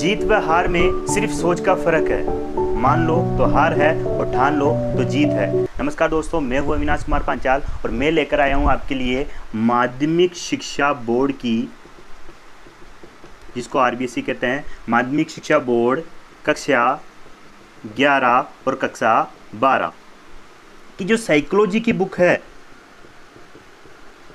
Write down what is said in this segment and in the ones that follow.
जीत व हार में सिर्फ सोच का फर्क है। मान लो तो हार है और ठान लो तो जीत है। नमस्कार दोस्तों, मैं हूं अविनाश कुमार पांचाल और मैं लेकर आया हूं आपके लिए माध्यमिक शिक्षा बोर्ड की, जिसको आरबीएसई कहते हैं, माध्यमिक शिक्षा बोर्ड कक्षा 11 और कक्षा 12 की जो साइकोलॉजी की बुक है,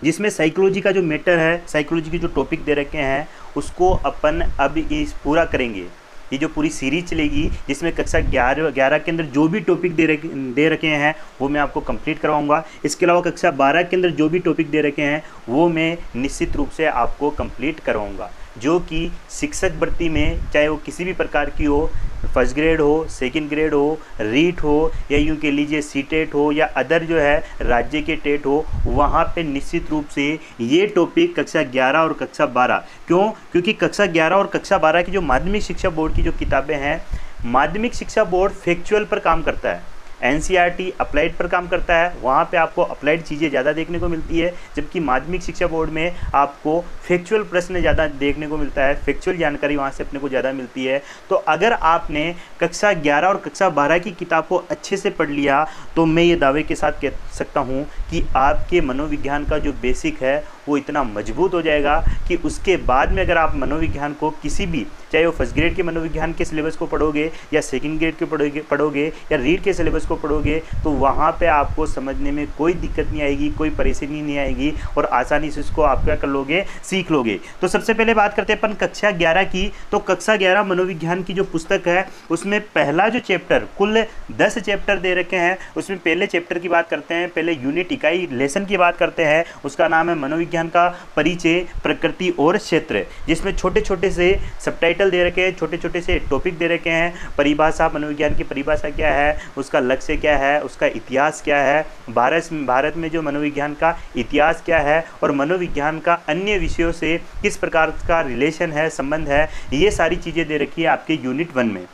जिसमें साइकोलॉजी का जो मैटर है, साइकोलॉजी के जो टॉपिक दे रखे हैं, उसको अपन अब इस पूरा करेंगे। ये जो पूरी सीरीज चलेगी, जिसमें कक्षा 11 के अंदर जो भी टॉपिक दे रखे हैं वो मैं आपको कंप्लीट करवाऊंगा। इसके अलावा कक्षा 12 के अंदर जो भी टॉपिक दे रखे हैं वो मैं निश्चित रूप से आपको कंप्लीट करवाऊंगा, जो कि शिक्षक भर्ती में, चाहे वो किसी भी प्रकार की हो, फर्स्ट ग्रेड हो, सेकंड ग्रेड हो, रीट हो, या यूँ कह लीजिए सीटेट हो, या अदर जो है राज्य के टेट हो, वहाँ पे निश्चित रूप से ये टॉपिक कक्षा 11 और कक्षा 12, क्योंकि कक्षा 11 और कक्षा 12 की जो माध्यमिक शिक्षा बोर्ड की जो किताबें हैं, माध्यमिक शिक्षा बोर्ड फैक्चुअल पर काम करता है, एनसीईआरटी अप्लाइड पर काम करता है। वहाँ पे आपको अप्लाइड चीज़ें ज़्यादा देखने को मिलती है, जबकि माध्यमिक शिक्षा बोर्ड में आपको फैक्चुअल प्रश्न ज़्यादा देखने को मिलता है, फैक्चुअल जानकारी वहाँ से अपने को ज़्यादा मिलती है। तो अगर आपने कक्षा 11 और कक्षा 12 की किताब को अच्छे से पढ़ लिया तो मैं ये दावे के साथ कह सकता हूँ कि आपके मनोविज्ञान का जो बेसिक है वो इतना मजबूत हो जाएगा कि उसके बाद में अगर आप मनोविज्ञान को किसी भी, चाहे वो फर्स्ट ग्रेड के मनोविज्ञान के सिलेबस को पढ़ोगे या सेकंड ग्रेड के पढ़ोगे या रीड के सिलेबस को पढ़ोगे, तो वहाँ पे आपको समझने में कोई दिक्कत नहीं आएगी, कोई परेशानी नहीं आएगी और आसानी से इसको आप क्या कर लोगे, सीख लोगे। तो सबसे पहले बात करते हैं अपन कक्षा 11 की। तो कक्षा 11 मनोविज्ञान की जो पुस्तक है, उसमें पहला जो चैप्टर, कुल 10 चैप्टर दे रखे हैं, उसमें पहले चैप्टर की बात करते हैं, पहले यूनिट इकाई लेसन की बात करते हैं। उसका नाम है मनोविज्ञान का परिचय, प्रकृति और क्षेत्र, जिसमें छोटे छोटे से सबटाइटल दे रखे हैं, छोटे छोटे से टॉपिक दे रखे हैं। परिभाषा, मनोविज्ञान की परिभाषा क्या है, उसका लक्ष्य क्या है, उसका इतिहास क्या है, भारत में जो मनोविज्ञान का इतिहास क्या है और मनोविज्ञान का अन्य विषयों से किस प्रकार का रिलेशन है, संबंध है, ये सारी चीज़ें दे रखी है आपके यूनिट 1 में।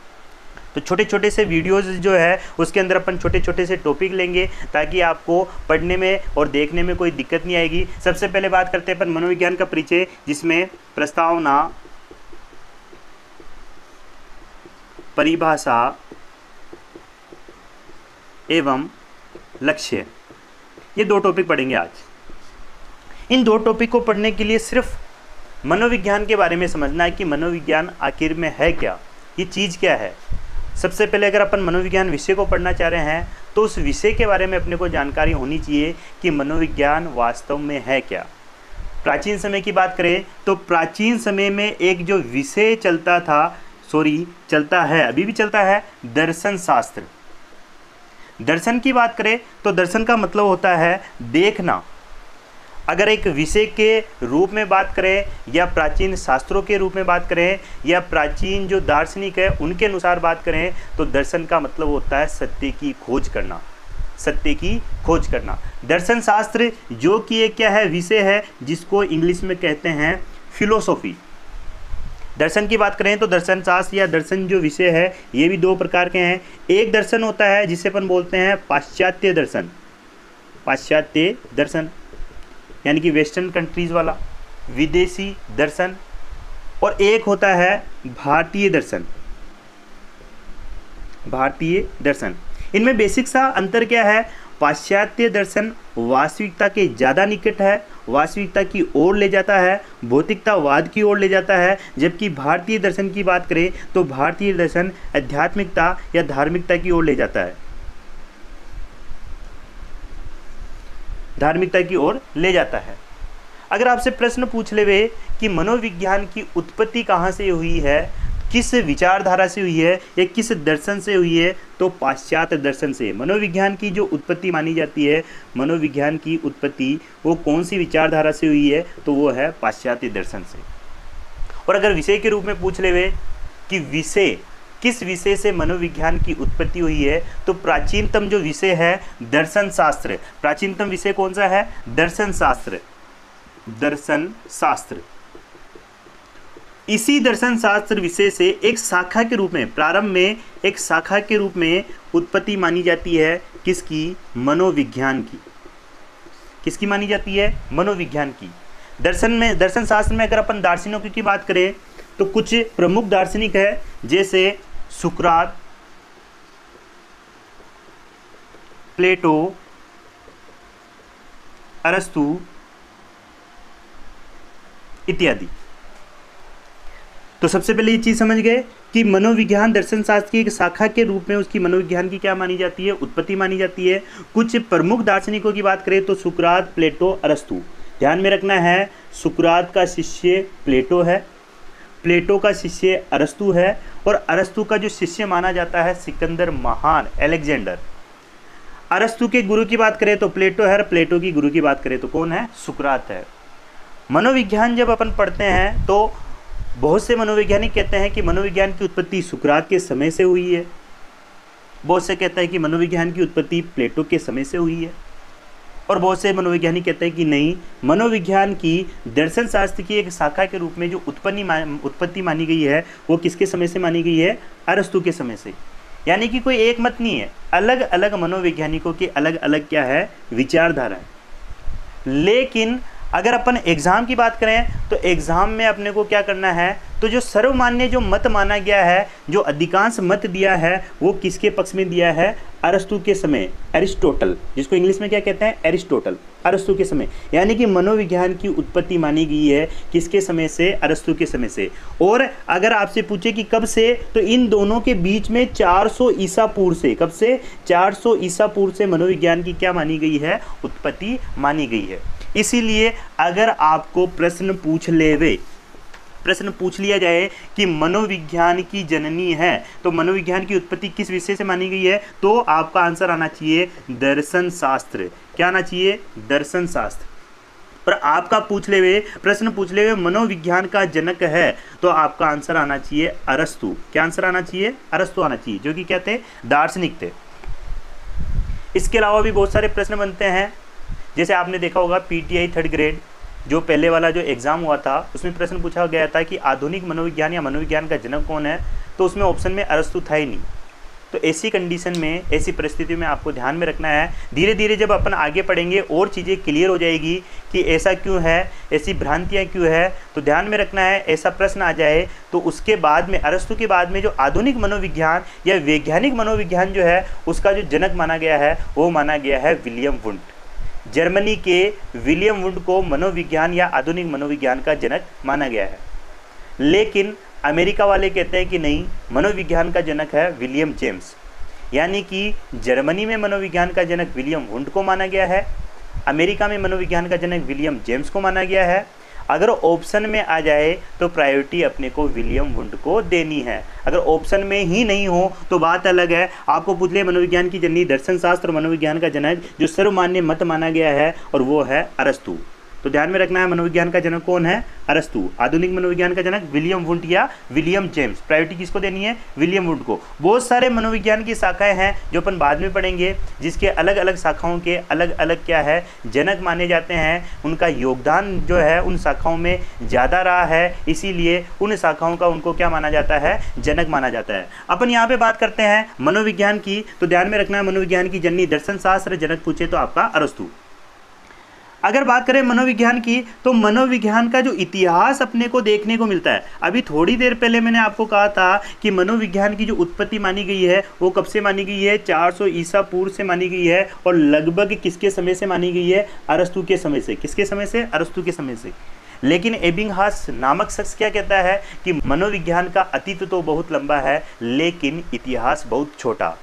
तो छोटे छोटे से वीडियोस जो है उसके अंदर अपन छोटे छोटे से टॉपिक लेंगे ताकि आपको पढ़ने में और देखने में कोई दिक्कत नहीं आएगी। सबसे पहले बात करते हैं अपन मनोविज्ञान का परिचय, जिसमें प्रस्तावना, परिभाषा एवं लक्ष्य, ये 2 टॉपिक पढ़ेंगे आज। इन 2 टॉपिक को पढ़ने के लिए सिर्फ मनोविज्ञान के बारे में समझना है कि मनोविज्ञान आखिर में है क्या, ये चीज़ क्या है। सबसे पहले अगर अपन मनोविज्ञान विषय को पढ़ना चाह रहे हैं तो उस विषय के बारे में अपने को जानकारी होनी चाहिए कि मनोविज्ञान वास्तव में है क्या। प्राचीन समय की बात करें तो प्राचीन समय में एक जो विषय चलता है, अभी भी चलता है, दर्शन शास्त्र। दर्शन की बात करें तो दर्शन का मतलब होता है देखना। अगर एक विषय के रूप में बात करें या प्राचीन शास्त्रों के रूप में बात करें या प्राचीन जो दार्शनिक है उनके अनुसार बात करें तो दर्शन का मतलब होता है सत्य की खोज करना, सत्य की खोज करना। दर्शन शास्त्र जो कि एक क्या है, विषय है, जिसको इंग्लिश में कहते हैं फिलोसॉफी। दर्शन की बात करें तो दर्शन शास्त्र या दर्शन जो विषय है ये भी 2 प्रकार के हैं। एक दर्शन होता है जिसे अपन बोलते हैं पाश्चात्य दर्शन, पाश्चात्य दर्शन यानी कि वेस्टर्न कंट्रीज वाला, विदेशी दर्शन, और एक होता है भारतीय दर्शन, भारतीय दर्शन। इनमें बेसिक सा अंतर क्या है, पाश्चात्य दर्शन वास्तविकता के ज़्यादा निकट है, वास्तविकता की ओर ले जाता है, भौतिकतावाद की ओर ले जाता है, जबकि भारतीय दर्शन की बात करें तो भारतीय दर्शन आध्यात्मिकता या धार्मिकता की ओर ले जाता है, धार्मिकता की ओर ले जाता है। अगर आपसे प्रश्न पूछ ले वे कि मनोविज्ञान की उत्पत्ति कहाँ से हुई है, किस विचारधारा से हुई है या किस दर्शन से हुई है, तो पाश्चात्य दर्शन से मनोविज्ञान की जो उत्पत्ति मानी जाती है, मनोविज्ञान की उत्पत्ति वो कौन सी विचारधारा से हुई है, तो वो है पाश्चात्य दर्शन से। और अगर विषय के रूप में पूछ ले वे कि विषय, किस विषय से मनोविज्ञान की उत्पत्ति हुई है, तो प्राचीनतम जो विषय है दर्शन शास्त्र। प्राचीनतम विषय कौन सा है, दर्शन शास्त्र, दर्शन शास्त्र। इसी दर्शन शास्त्र विषय से एक शाखा के रूप में, प्रारंभ में एक शाखा के रूप में उत्पत्ति मानी जाती है, किसकी, मनोविज्ञान की। किसकी मानी जाती है, मनोविज्ञान की। दर्शन शास्त्र में अगर अपन दार्शनिकों की बात करें तो कुछ प्रमुख दार्शनिक है जैसे सुकरात, प्लेटो, अरस्तु इत्यादि। तो सबसे पहले ये चीज समझ गए कि मनोविज्ञान दर्शन शास्त्र की एक शाखा के रूप में उसकी मनोविज्ञान की क्या मानी जाती है, उत्पत्ति मानी जाती है। कुछ प्रमुख दार्शनिकों की बात करें तो सुकरात, प्लेटो, अरस्तु। ध्यान में रखना है, सुकरात का शिष्य प्लेटो है, प्लेटो का शिष्य अरस्तु है, और अरस्तु का जो शिष्य माना जाता है सिकंदर महान, अलेक्जेंडर। अरस्तु के गुरु की बात करें तो प्लेटो है, प्लेटो की गुरु की बात करें तो कौन है, सुकरात है। मनोविज्ञान जब अपन पढ़ते हैं तो बहुत से मनोवैज्ञानिक कहते हैं कि मनोविज्ञान की उत्पत्ति सुकरात के समय से हुई है, बहुत से कहते हैं कि मनोविज्ञान की उत्पत्ति प्लेटो के समय से हुई है, और बहुत से मनोवैज्ञानिक कहते हैं कि नहीं, मनोविज्ञान की दर्शन शास्त्र की एक शाखा के रूप में जो उत्पत्ति मानी गई है वो किसके समय से मानी गई है, अरस्तु के समय से। यानी कि कोई एक मत नहीं है, अलग अलग मनोवैज्ञानिकों की अलग अलग क्या है, विचारधारा है। लेकिन अगर अपन एग्ज़ाम की बात करें तो एग्ज़ाम में अपने को क्या करना है, तो जो सर्वमान्य जो मत माना गया है, जो अधिकांश मत दिया है वो किसके पक्ष में दिया है, अरस्तु के समय, एरिस्टोटल, जिसको इंग्लिश में क्या कहते हैं, एरिस्टोटल, अरस्तु के समय। यानी कि मनोविज्ञान की उत्पत्ति मानी गई है किसके समय से, अरस्तु के समय से। और अगर आपसे पूछे कि कब से, तो इन दोनों के बीच में 400 ईसा पूर्व से, कब से, 400 ईसा पूर्व से मनोविज्ञान की क्या मानी गई है, उत्पत्ति मानी गई है। इसीलिए अगर आपको प्रश्न पूछ लिया जाए कि मनोविज्ञान की जननी है तो मनोविज्ञान की उत्पत्ति किस विषय से मानी गई है, तो आपका आंसर आना चाहिए दर्शन शास्त्र। क्या आना चाहिए, दर्शन शास्त्र। पर आपका प्रश्न पूछ ले हुए मनोविज्ञान का जनक है तो आपका आंसर आना चाहिए अरस्तु। क्या आंसर आना चाहिए, अरस्तु आना चाहिए, जो कि क्या थे, दार्शनिक थे। इसके अलावा भी बहुत सारे प्रश्न बनते हैं, जैसे आपने देखा होगा पीटीआई 3rd ग्रेड जो पहले वाला जो एग्ज़ाम हुआ था उसमें प्रश्न पूछा गया था कि आधुनिक मनोविज्ञान या मनोविज्ञान का जनक कौन है, तो उसमें ऑप्शन में अरस्तु था ही नहीं। तो ऐसी कंडीशन में, ऐसी परिस्थिति में आपको ध्यान में रखना है। धीरे धीरे जब अपन आगे पढ़ेंगे और चीज़ें क्लियर हो जाएगी कि ऐसा क्यों है, ऐसी भ्रांतियाँ क्यों है, तो ध्यान में रखना है ऐसा प्रश्न आ जाए तो उसके बाद में, अरस्तु के बाद में जो आधुनिक मनोविज्ञान या वैज्ञानिक मनोविज्ञान जो है उसका जो जनक माना गया है वो माना गया है विलियम वुंड। जर्मनी के विलियम वुंड को मनोविज्ञान या आधुनिक मनोविज्ञान का जनक माना गया है। लेकिन अमेरिका वाले कहते हैं कि नहीं, मनोविज्ञान का जनक है विलियम जेम्स। यानी कि जर्मनी में मनोविज्ञान का जनक विलियम वुंड को माना गया है, अमेरिका में मनोविज्ञान का जनक विलियम जेम्स को माना गया है। अगर ऑप्शन में आ जाए तो प्रायोरिटी अपने को विलियम वुंड को देनी है। अगर ऑप्शन में ही नहीं हो तो बात अलग है। आपको पूछ ले मनोविज्ञान की जननी, दर्शन शास्त्र और मनोविज्ञान का जनक जो सर्वमान्य मत माना गया है और वो है अरस्तु। तो ध्यान में रखना है मनोविज्ञान का जनक कौन है, अरस्तु। आधुनिक मनोविज्ञान का जनक विलियम वुंड या विलियम जेम्स। प्रायोरिटी किसको देनी है, विलियम वुंड को। बहुत सारे मनोविज्ञान की शाखाएं हैं जो अपन बाद में पढ़ेंगे, जिसके अलग अलग शाखाओं के अलग अलग क्या है, जनक माने जाते हैं। उनका योगदान जो है उन शाखाओं में ज़्यादा रहा है, इसीलिए उन शाखाओं का उनको क्या माना जाता है, जनक माना जाता है। अपन यहाँ पे बात करते हैं मनोविज्ञान की, तो ध्यान में रखना है मनोविज्ञान की जननी दर्शन शास्त्र जनक पूछे तो आपका अरस्तु। अगर बात करें मनोविज्ञान की तो मनोविज्ञान का जो इतिहास अपने को देखने को मिलता है, अभी थोड़ी देर पहले मैंने आपको कहा था कि मनोविज्ञान की जो उत्पत्ति मानी गई है वो कब से मानी गई है, 400 ईसा पूर्व से मानी गई है, और लगभग किसके समय से मानी गई है, अरस्तु के समय से। किसके समय से, अरस्तु के समय से। लेकिन एबिंगहास नामक शख्स क्या कहता है कि मनोविज्ञान का अतीत तो बहुत लंबा है लेकिन इतिहास बहुत छोटा।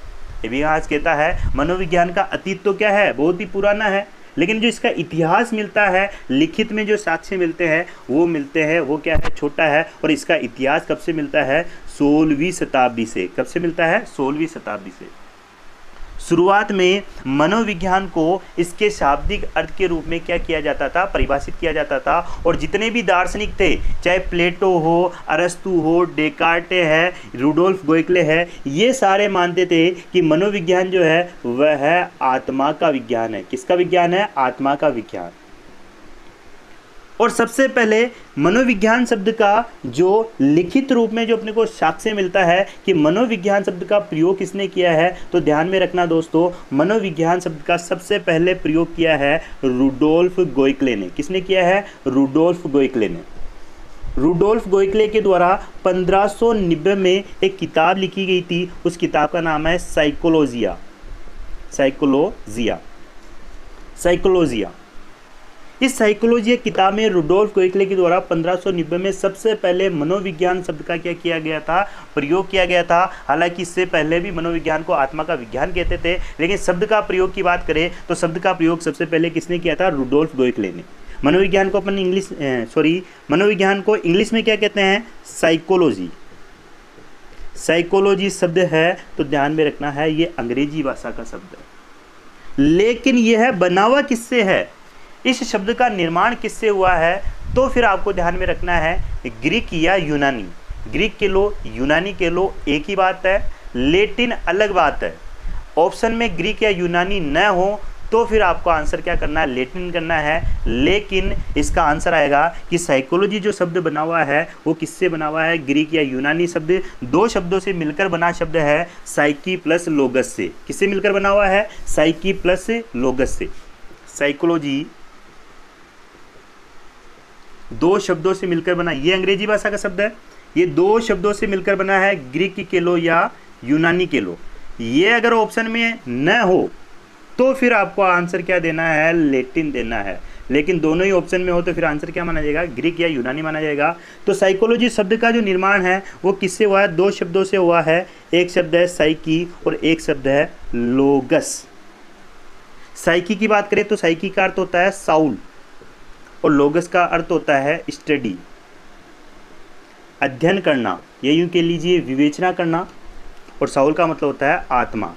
एबिंगहास कहता है मनोविज्ञान का अतीत तो क्या है, बहुत ही पुराना है, लेकिन जो इसका इतिहास मिलता है, लिखित में जो साक्ष्य मिलते हैं वो क्या है, छोटा है। और इसका इतिहास कब से मिलता है, 16वीं शताब्दी से। कब से मिलता है, 16वीं शताब्दी से। शुरुआत में मनोविज्ञान को इसके शाब्दिक अर्थ के रूप में क्या किया जाता था, परिभाषित किया जाता था। और जितने भी दार्शनिक थे, चाहे प्लेटो हो, अरस्तु हो, डेकार्टे है, रुडोल्फ गोयकले है, ये सारे मानते थे कि मनोविज्ञान जो है वह है आत्मा का विज्ञान है। किसका विज्ञान है, आत्मा का विज्ञान। और सबसे पहले मनोविज्ञान शब्द का जो लिखित रूप में जो अपने को साक्ष्य मिलता है कि मनोविज्ञान शब्द का प्रयोग किसने किया है, तो ध्यान में रखना दोस्तों, मनोविज्ञान शब्द का सबसे पहले प्रयोग किया है रुडोल्फ गोयकले ने। किसने किया है, रुडोल्फ गोयकले ने। रूडोल्फ गोइकले के द्वारा 1590 में एक किताब लिखी गई थी, उस किताब का नाम है साइकोलॉजिया। इस साइकोलॉजी किताब में रूडोल्फ गोइकले के द्वारा 1590 में सबसे पहले मनोविज्ञान शब्द का क्या किया गया था, प्रयोग किया गया था। हालांकि इससे पहले भी मनोविज्ञान को आत्मा का विज्ञान कहते थे, लेकिन शब्द का प्रयोग की बात करें तो शब्द का प्रयोग सबसे पहले किसने किया था, रूडोल्फ गोइकले ने। मनोविज्ञान को अपन मनोविज्ञान को इंग्लिश में क्या कहते हैं, साइकोलॉजी शब्द है, तो ध्यान में रखना है ये अंग्रेजी भाषा का शब्द है, लेकिन यह बना हुआ किससे है, इस शब्द का निर्माण किससे हुआ है, तो फिर आपको ध्यान में रखना है ग्रीक या यूनानी। ग्रीक के लो, यूनानी के लो, एक ही बात है, लेटिन अलग बात है। ऑप्शन में ग्रीक या यूनानी न हो तो फिर आपको आंसर क्या करना है, लेटिन करना है। लेकिन इसका आंसर आएगा कि साइकोलॉजी जो शब्द बना हुआ है वो किससे बना हुआ है, ग्रीक या यूनानी शब्द, दो शब्दों से मिलकर बना शब्द है, साइकी प्लस लोगस से। किससे मिलकर बना हुआ है, साइकी प्लस लोगस से। साइकोलॉजी दो शब्दों से मिलकर बना, ये अंग्रेजी भाषा का शब्द है, ये दो शब्दों से मिलकर बना है, ग्रीक के लो या यूनानी के लो। ये अगर ऑप्शन में न हो तो फिर आपको आंसर क्या देना है, लेटिन देना है। लेकिन दोनों ही ऑप्शन में हो तो फिर आंसर क्या माना जाएगा, ग्रीक या यूनानी माना जाएगा। तो साइकोलॉजी शब्द का जो निर्माण है वो किससे हुआ है, दो शब्दों से हुआ है, एक शब्द है साइकी और एक शब्द है लोगस। साइकी की बात करें तो साइकी का अर्थ होता है साउल और लोगस का अर्थ होता है स्टडी, अध्ययन करना, ये यूं कह लीजिए विवेचना करना, और साउल का मतलब होता है आत्मा,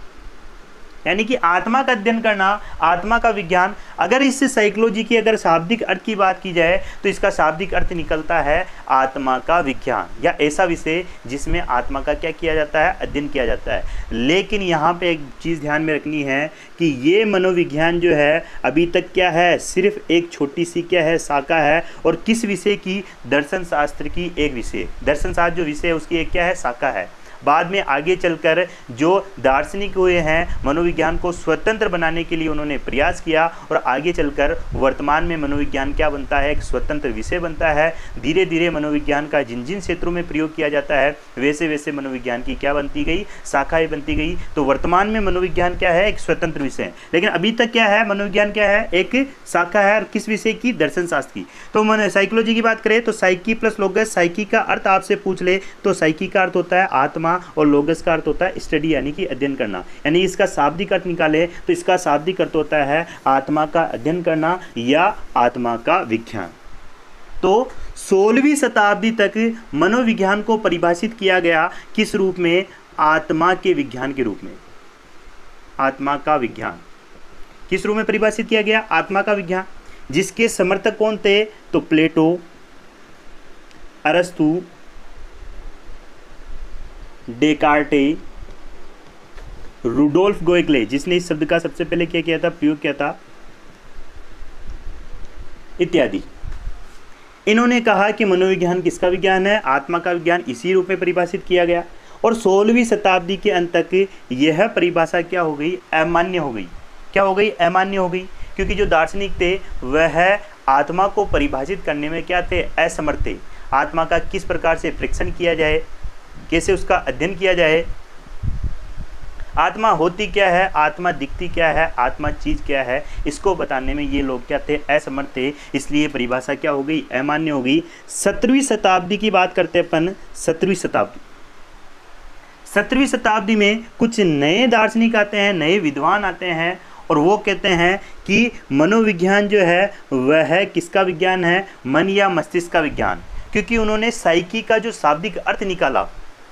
यानी कि आत्मा का अध्ययन करना, आत्मा का विज्ञान। अगर इस साइकोलॉजी की अगर शाब्दिक अर्थ की बात की जाए तो इसका शाब्दिक अर्थ निकलता है आत्मा का विज्ञान, या ऐसा विषय जिसमें आत्मा का क्या किया जाता है, अध्ययन किया जाता है। लेकिन यहाँ पे एक चीज़ ध्यान में रखनी है कि ये मनोविज्ञान जो है अभी तक क्या है, सिर्फ एक छोटी सी क्या है, शाखा है। और किस विषय की, दर्शन शास्त्र की एक विषय, दर्शन शास्त्र जो विषय है उसकी एक क्या है, शाखा है। बाद में आगे चलकर जो दार्शनिक हुए हैं, मनोविज्ञान को स्वतंत्र बनाने के लिए उन्होंने प्रयास किया, और आगे चलकर वर्तमान में मनोविज्ञान क्या बनता है, एक स्वतंत्र विषय बनता है। धीरे धीरे मनोविज्ञान का जिन जिन क्षेत्रों में प्रयोग किया जाता है वैसे वैसे मनोविज्ञान की क्या बनती गई, शाखाएं बनती गई। तो वर्तमान में मनोविज्ञान क्या है, एक स्वतंत्र विषय है, लेकिन अभी तक क्या है, मनोविज्ञान क्या है, एक शाखा है। किस विषय की, दर्शन शास्त्र की। तो साइकोलॉजी की बात करें तो साइकी प्लस लोगस, साइकी का अर्थ आपसे पूछ ले तो साइकी का अर्थ होता है आत्मा और लोगस का अर्थ होता है स्टडी, यानी कि अध्ययन करना। यानी इसका शाब्दिक अर्थ निकाले तो इसका शाब्दिक अर्थ होता है आत्मा का अध्ययन करना या आत्मा का विज्ञान। तो 16वीं शताब्दी तक मनोविज्ञान को परिभाषित किया गया किस रूप में, आत्मा के विज्ञान के रूप में। आत्मा का विज्ञान किस रूप में परिभाषित किया गया, आत्मा का विज्ञान। जिसके समर्थक कौन थे, तो प्लेटो, अरस्तु, डेकार्टे, रूडोल्फ गोइकले, जिसने इस शब्द का सबसे पहले क्या किया था, प्रयोग किया था, इत्यादि। इन्होंने कहा कि मनोविज्ञान किसका विज्ञान है, आत्मा का विज्ञान, इसी रूप में परिभाषित किया गया। और 16वीं शताब्दी के अंत तक यह परिभाषा क्या हो गई, अमान्य हो गई। क्या हो गई, अमान्य हो गई, क्योंकि जो दार्शनिक थे वह आत्मा को परिभाषित करने में क्या थे, असमर्थ थे। आत्मा का किस प्रकार से परीक्षण किया जाए, कैसे उसका अध्ययन किया जाए, आत्मा होती क्या है, आत्मा दिखती क्या है, आत्मा चीज़ क्या है, इसको बताने में ये लोग क्या थे, असमर्थ थे। इसलिए परिभाषा क्या हो गई, अमान्य हो गई। 17वीं शताब्दी की बात करते हैं अपन। 17वीं शताब्दी में कुछ नए दार्शनिक आते हैं, नए विद्वान आते हैं, और वो कहते हैं कि मनोविज्ञान जो है वह किसका विज्ञान है, मन या मस्तिष्क का विज्ञान। क्योंकि उन्होंने साइकी का जो शाब्दिक अर्थ निकाला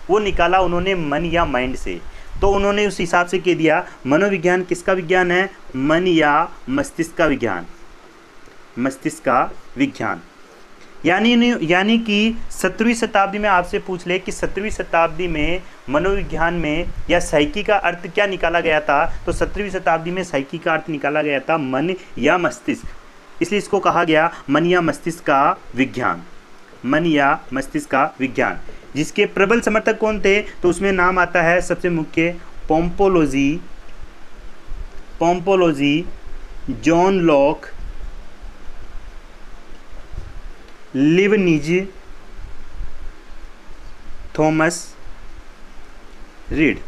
वो निकाला उन्होंने मन या माइंड से, तो उन्होंने उस हिसाब से कह दिया मनोविज्ञान किसका विज्ञान है, मन या मस्तिष्क का विज्ञान, मस्तिष्क का विज्ञान। यानी कि 17वीं शताब्दी में आपसे पूछ ले कि 17वीं शताब्दी में मनोविज्ञान में या साइकी का अर्थ क्या निकाला गया था, तो 17वीं शताब्दी में साइकी का अर्थ निकाला गया था मन या मस्तिष्क। इसलिए इसको कहा गया मन या मस्तिष्क का विज्ञान, मन या मस्तिष्क का विज्ञान। जिसके प्रबल समर्थक कौन थे, तो उसमें नाम आता है सबसे मुख्य पोम्पोलोजी, John Locke, Leibniz Thomas Reid.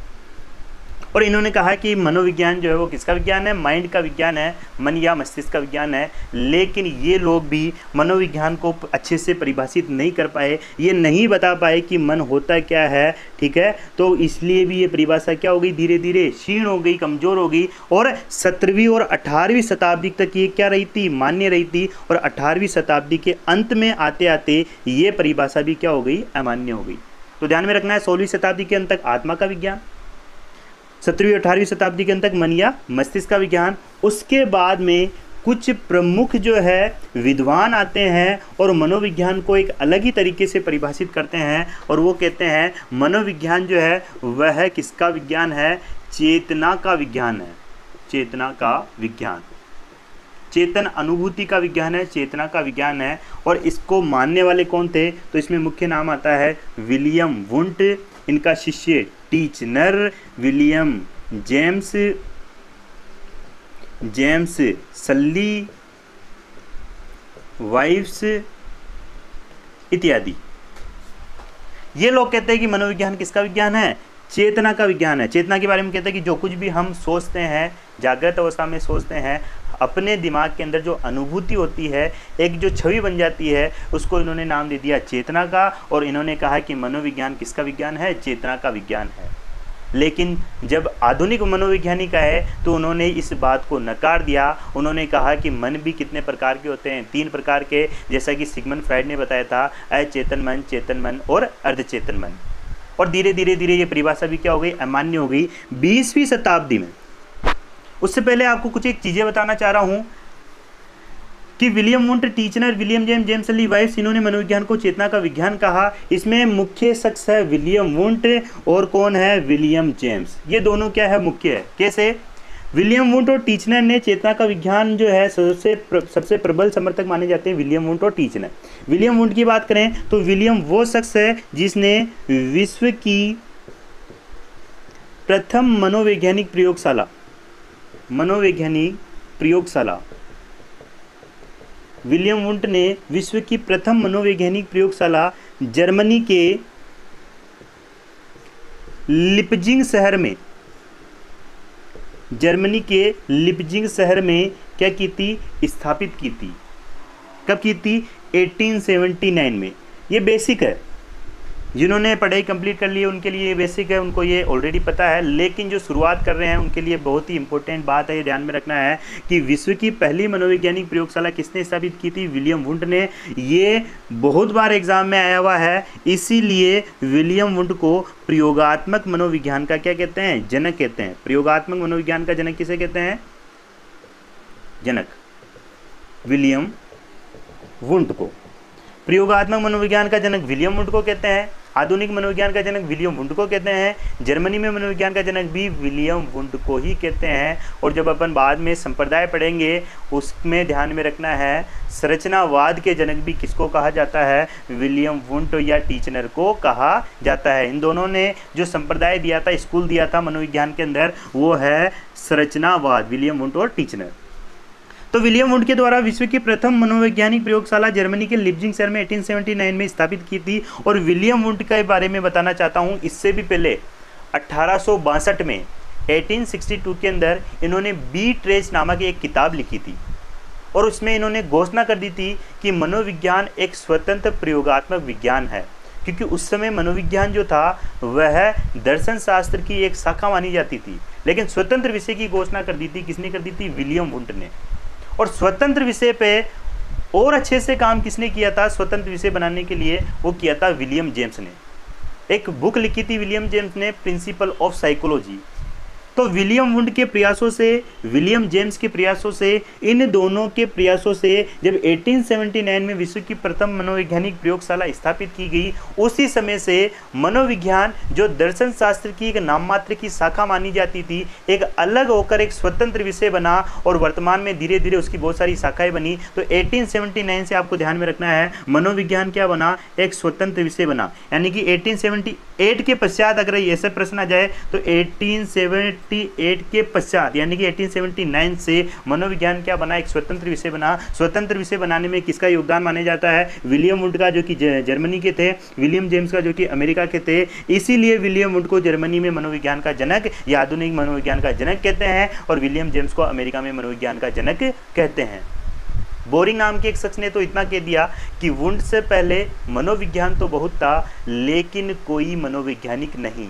और इन्होंने कहा कि मनोविज्ञान जो है वो किसका विज्ञान है, माइंड का विज्ञान है, मन या मस्तिष्क का विज्ञान है। लेकिन ये लोग भी मनोविज्ञान को अच्छे से परिभाषित नहीं कर पाए, ये नहीं बता पाए कि मन होता क्या है, ठीक है। तो इसलिए भी ये परिभाषा क्या हो गई, धीरे धीरे क्षीण हो गई, कमज़ोर हो गई। और 17वीं और 18वीं शताब्दी तक ये क्या रही थी, मान्य रही थी। और 18वीं शताब्दी के अंत में आते आते ये परिभाषा भी क्या हो गई, अमान्य हो गई। तो ध्यान में रखना है, 16वीं शताब्दी के अंत तक आत्मा का विज्ञान, 17वीं 18वीं शताब्दी के अंत तक मन या मस्तिष्क का विज्ञान। उसके बाद में कुछ प्रमुख जो है विद्वान आते हैं और मनोविज्ञान को एक अलग ही तरीके से परिभाषित करते हैं। और वो कहते हैं मनोविज्ञान जो है वह किसका विज्ञान है, चेतना का विज्ञान है। चेतना का विज्ञान, चेतन अनुभूति का विज्ञान है, चेतना का विज्ञान है। और इसको मानने वाले कौन थे, तो इसमें मुख्य नाम आता है विलियम वुंट, इनका शिष्य टीचनर, विलियम जेम्स सल्ली, वाइव्स इत्यादि। ये लोग कहते हैं कि मनोविज्ञान किसका विज्ञान है, चेतना का विज्ञान है। चेतना के बारे में कहते हैं कि जो कुछ भी हम सोचते हैं, जागृत अवस्था में सोचते हैं, अपने दिमाग के अंदर जो अनुभूति होती है, एक जो छवि बन जाती है, उसको इन्होंने नाम दे दिया चेतना का। और इन्होंने कहा कि मनोविज्ञान किसका विज्ञान है, चेतना का विज्ञान है। लेकिन जब आधुनिक मनोवैज्ञानिक आए तो उन्होंने इस बात को नकार दिया। उन्होंने कहा कि मन भी कितने प्रकार के होते हैं, 3 प्रकार के, जैसा कि सिगमंड फ्राइड ने बताया था, अचेतन मन, चेतन मन और अर्धचेतन मन। और धीरे धीरे ये परिभाषा भी क्या हो गई, अमान्य हो गई 20वीं शताब्दी में। उससे पहले आपको कुछ एक चीज़ें बताना चाह रहा हूँ कि विलियम वुंट, टीचनर, विलियम जेम्स ली, वाइव्स, इन्होंने मनोविज्ञान को चेतना का विज्ञान कहा। इसमें मुख्य शख्स है विलियम वुंट और कौन है, विलियम जेम्स। ये दोनों क्या है, मुख्य है। कैसे, विलियम वुंट और टीचनर ने चेतना का विज्ञान जो है सबसे प्रबल समर्थक माने जाते हैं विलियम वुंट और टीचनर। विलियम वुंट की बात करें तो विलियम वो शख्स है जिसने विश्व की प्रथम मनोवैज्ञानिक प्रयोगशाला विलियम वुंट ने विश्व की प्रथम मनोवैज्ञानिक प्रयोगशाला जर्मनी के लिपजिंग शहर में क्या की थी, स्थापित की थी। कब की थी, 1879 में। ये बेसिक है, जिन्होंने पढ़ाई कंप्लीट कर ली है उनके लिए ये बेसिक है, उनको ये ऑलरेडी पता है। लेकिन जो शुरुआत कर रहे हैं उनके लिए बहुत ही इंपॉर्टेंट बात है, ये ध्यान में रखना है कि विश्व की पहली मनोवैज्ञानिक प्रयोगशाला किसने स्थापित की थी, विलियम वुंट ने। ये बहुत बार एग्जाम में आया हुआ है, इसीलिए विलियम वुंट को प्रयोगात्मक मनोविज्ञान का क्या कहते हैं, जनक कहते हैं। प्रयोगात्मक मनोविज्ञान का जनक किसे कहते हैं, जनक, विलियम वुंट को। प्रयोगात्मक मनोविज्ञान का जनक विलियम वुंट को कहते हैं, आधुनिक मनोविज्ञान का जनक विलियम वुंट को कहते हैं, जर्मनी में मनोविज्ञान का जनक भी विलियम वुंट को ही कहते हैं। और जब अपन बाद में संप्रदाय पढ़ेंगे उसमें ध्यान में रखना है, संरचनावाद के जनक भी किसको कहा जाता है, विलियम वुंट या टीचनर को कहा जाता है। इन दोनों ने जो संप्रदाय दिया था, स्कूल दिया था मनोविज्ञान के अंदर, वो है संरचनावाद, विलियम वुंट और टीचनर। तो विलियम वुंट के द्वारा विश्व की प्रथम मनोवैज्ञानिक प्रयोगशाला जर्मनी के लिपजिंग शहर में 1879 में स्थापित की थी। और विलियम वुंट के बारे में बताना चाहता हूँ, इससे भी पहले 1862 में 1862 के अंदर इन्होंने बी ट्रेस नामक एक किताब लिखी थी। और उसमें इन्होंने घोषणा कर दी थी कि मनोविज्ञान एक स्वतंत्र प्रयोगात्मक विज्ञान है। क्योंकि उस समय मनोविज्ञान जो था वह दर्शन शास्त्र की एक शाखा मानी जाती थी, लेकिन स्वतंत्र विषय की घोषणा कर दी थी, किसने कर दी थी, विलियम वुंट ने। और स्वतंत्र विषय पे और अच्छे से काम किसने किया था, स्वतंत्र विषय बनाने के लिए वो किया था विलियम जेम्स ने। एक बुक लिखी थी विलियम जेम्स ने, प्रिंसिपल ऑफ साइकोलॉजी। तो विलियम वुंट के प्रयासों से, विलियम जेम्स के प्रयासों से, इन दोनों के प्रयासों से जब 1879 में विश्व की प्रथम मनोवैज्ञानिक प्रयोगशाला स्थापित की गई, उसी समय से मनोविज्ञान जो दर्शन शास्त्र की एक नाम मात्र की शाखा मानी जाती थी, एक अलग होकर एक स्वतंत्र विषय बना। और वर्तमान में धीरे धीरे उसकी बहुत सारी शाखाएं बनी। तो 1879 से आपको ध्यान में रखना है, मनोविज्ञान क्या बना, एक स्वतंत्र विषय बना। यानी कि 8 के पश्चात अगर ऐसे प्रश्न आ जाए तो 1878 के पश्चात यानी कि 1879 से मनोविज्ञान क्या बना, एक स्वतंत्र विषय बना। स्वतंत्र विषय बनाने में किसका योगदान माना जाता है, विलियम वुड का, जो कि जर्मनी के थे, विलियम जेम्स का, जो कि अमेरिका के थे। इसीलिए विलियम वुड को जर्मनी में मनोविज्ञान का जनक या आधुनिक मनोविज्ञान का जनक कहते हैं और विलियम जेम्स को अमेरिका में मनोविज्ञान का जनक कहते हैं। बोरिंग नाम के एक शख्स ने तो इतना कह दिया कि वुंड से पहले मनोविज्ञान तो बहुत था लेकिन कोई मनोवैज्ञानिक नहीं,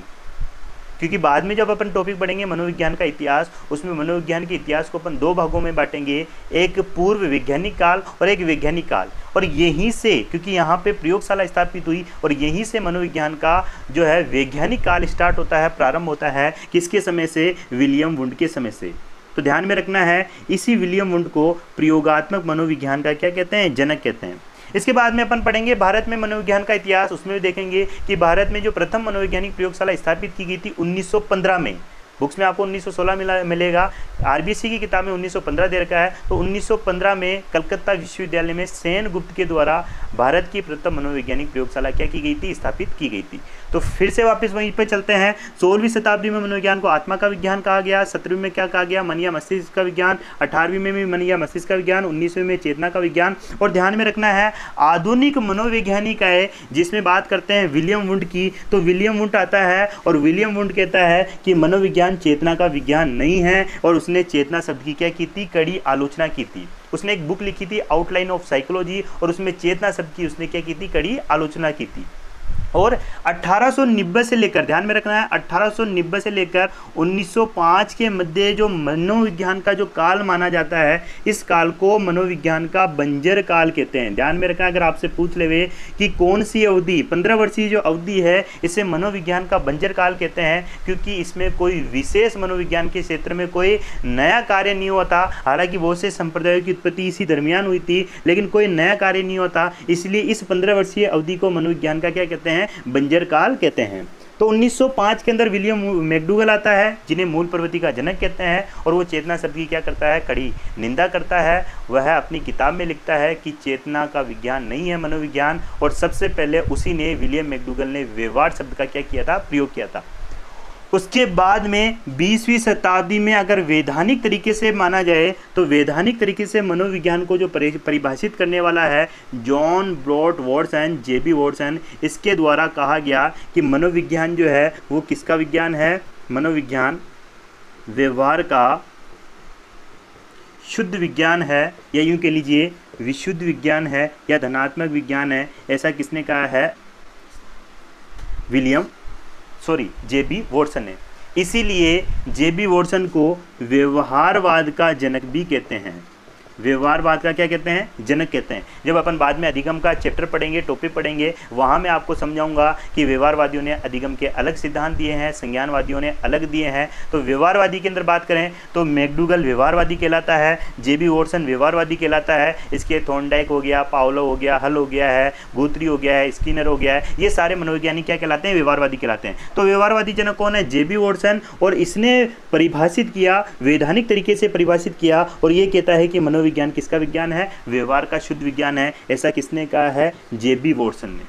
क्योंकि बाद में जब अपन टॉपिक पढ़ेंगे मनोविज्ञान का इतिहास, उसमें मनोविज्ञान के इतिहास को अपन 2 भागों में बांटेंगे, एक पूर्व वैज्ञानिक काल और एक वैज्ञानिक काल। और यहीं से, क्योंकि यहाँ पे प्रयोगशाला स्थापित हुई और यहीं से मनोविज्ञान का जो है वैज्ञानिक काल स्टार्ट होता है, प्रारंभ होता है। किसके समय से, विलियम वुंड के समय से। तो ध्यान में रखना है, इसी विलियम वुंड को प्रयोगात्मक मनोविज्ञान का क्या कहते हैं, जनक कहते हैं। इसके बाद में अपन पढ़ेंगे भारत में मनोविज्ञान का इतिहास। उसमें भी देखेंगे कि भारत में जो प्रथम मनोवैज्ञानिक प्रयोगशाला स्थापित की गई थी 1915 में। बुक्स में आपको 1916 मिलेगा, आरबीसी की किताब में 1915 दे रखा है। तो 1915 में कलकत्ता विश्वविद्यालय में सेन गुप्त के द्वारा भारत की प्रथम मनोवैज्ञानिक प्रयोगशाला क्या की गई थी, स्थापित की गई थी। तो फिर से वापस वहीं पे चलते हैं। 16वीं शताब्दी में मनोविज्ञान को आत्मा का विज्ञान कहा गया, 17वीं में क्या कहा गया, मन या मस्तिष्क का विज्ञान, 18वीं में भी मन या मस्तिष्क का विज्ञान, 19वीं में चेतना का विज्ञान। और ध्यान में रखना है, आधुनिक मनोवैज्ञानिक है जिसमें बात करते हैं विलियम वुंड की, तो विलियम वुंड आता है और विलियम वुंड कहता है कि मनोविज्ञान चेतना का विज्ञान नहीं है। और उसने चेतना शब्द की क्या की थी, कड़ी आलोचना की थी। उसने एक बुक लिखी थी आउटलाइन ऑफ साइकोलॉजी और उसमें चेतना शब्द की उसने क्या की थी, कड़ी आलोचना की थी। और 1890 से लेकर, ध्यान में रखना है, 1890 से लेकर 1905 के मध्य जो मनोविज्ञान का जो काल माना जाता है, इस काल को मनोविज्ञान का बंजर काल कहते हैं। ध्यान में रखना, अगर आपसे पूछ लेवे कि कौन सी अवधि, 15 वर्षीय जो अवधि है, इसे मनोविज्ञान का बंजर काल कहते हैं, क्योंकि इसमें कोई विशेष मनोविज्ञान के क्षेत्र में कोई नया कार्य नहीं होता। हालांकि बहुत से संप्रदायों की उत्पत्ति इसी दरमियान हुई थी, लेकिन कोई नया कार्य नहीं होता। इसलिए इस 15 वर्षीय अवधि को मनोविज्ञान का क्या कहते हैं, बंजर काल कहते हैं। तो 1905 के अंदर विलियम मैकडूगल आता है, जिन्हें मूल प्रवृत्ति का जनक कहते हैं, और वो चेतना शब्द की क्या करता है, कड़ी निंदा करता है। वह अपनी किताब में लिखता है कि चेतना का विज्ञान नहीं है मनोविज्ञान, और सबसे पहले उसी ने, विलियम मैकडूगल ने व्यवहार शब्द का क्या किया था, प्रयोग किया था। उसके बाद में 20वीं शताब्दी में अगर वैधानिक तरीके से माना जाए तो वैधानिक तरीके से मनोविज्ञान को जो परिभाषित करने वाला है जॉन ब्रॉड वॉटसन, जेबी वॉटसन, इसके द्वारा कहा गया कि मनोविज्ञान जो है वो किसका विज्ञान है, मनोविज्ञान व्यवहार का शुद्ध विज्ञान है, या यूँ कह लीजिए विशुद्ध विज्ञान है या धनात्मक विज्ञान है। ऐसा किसने कहा है, जेबी वॉटसन ने। इसीलिए जेबी वॉटसन को व्यवहारवाद का जनक भी कहते हैं। व्यवहारवाद का क्या कहते हैं, जनक कहते हैं। जब अपन बाद में अधिगम का चैप्टर पढ़ेंगे, टॉपिक पढ़ेंगे, वहाँ मैं आपको समझाऊंगा कि व्यवहारवादियों ने अधिगम के अलग सिद्धांत दिए हैं, संज्ञानवादियों ने अलग दिए हैं। तो व्यवहारवादी के अंदर बात करें तो मैकडूगल व्यवहारवादी कहलाता है, जेबी वॉटसन व्यवहारवादी कहलाता है। इसके थॉर्नडाइक हो गया, पावलो हो गया, हल हो गया है, गुथरी हो गया है, स्किनर हो गया है, ये सारे मनोवैज्ञानिक क्या कहलाते हैं, व्यवहारवादी कहलाते हैं। तो व्यवहारवादी जनक कौन है, जेबी वॉटसन, और इसने परिभाषित किया, वैधानिक तरीके से परिभाषित किया, और ये कहता है कि विज्ञान किसका विज्ञान है, व्यवहार का शुद्ध विज्ञान है। ऐसा किसने कहा है, जेबी वॉटसन ने।